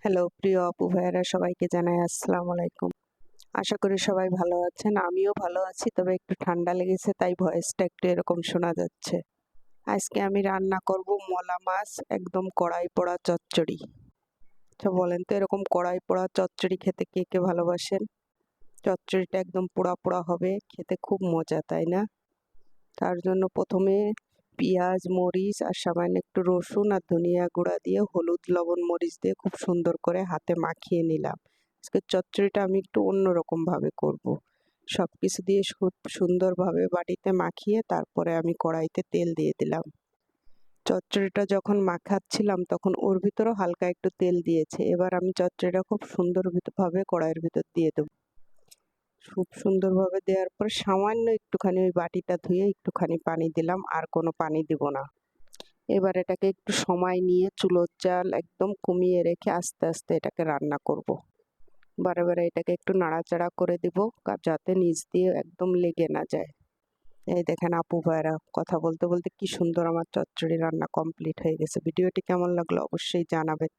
Hello প্রিয় আপু ভাইয়েরা, সবাইকে জানাই আসসালামু আলাইকুম। আশা করি সবাই ভালো আছেন। আমিও ভালো আছি, তবে একটু ঠান্ডা লেগেছে তাই ভয়েসটা একটু এরকম শোনা যাচ্ছে। আজকে আমি রান্না করব মলা মাছ, একদম কড়াই পোড়া চচ্চড়ি। তো বলেন তো, এরকম কড়াই পোড়া চচ্চড়ি খেতে কে কে ভালোবাসেন? চচ্চড়িটা একদম পোড়া পোড়া হবে, খেতে খুব মজা, তাই না? তার জন্য প্রথমে পেঁয়াজ, মরিচ আর সামান্য একটু রসুন আর ধনিয়া গুঁড়া দিয়ে হলুদ, লবণ, মরিচ দিয়ে খুব সুন্দর করে হাতে মাখিয়ে নিলাম। আজকে চচ্চড়িটা আমি একটু অন্যরকম ভাবে করব। সবকিছু দিয়ে খুব সুন্দরভাবে বাটিতে মাখিয়ে তারপরে আমি কড়াইতে তেল দিয়ে দিলাম। চচ্চড়িটা যখন মাখাচ্ছিলাম তখন ওর ভিতরেও হালকা একটু তেল দিয়েছে। এবার আমি চচ্চড়িটা খুব সুন্দরভাবে কড়াইয়ের ভিতর দিয়ে দেবো। খুব সুন্দরভাবে দেওয়ার পর সামান্য একটুখানি ওই বাটিটা ধুয়ে একটুখানি পানি দিলাম, আর কোনো পানি দিব না। এবার এটাকে একটু সময় নিয়ে চুলোর জাল একদম কমিয়ে রেখে আস্তে আস্তে এটাকে রান্না করব। বারে বারে এটাকে একটু নাড়াচাড়া করে দিব, যাতে নিচ দিয়ে একদম লেগে না যায়। এই দেখেন আপু ভাইরা, কথা বলতে বলতে কি সুন্দর আমার চচ্চড়ি রান্না কমপ্লিট হয়ে গেছে। ভিডিওটি কেমন লাগলো অবশ্যই জানাবেন।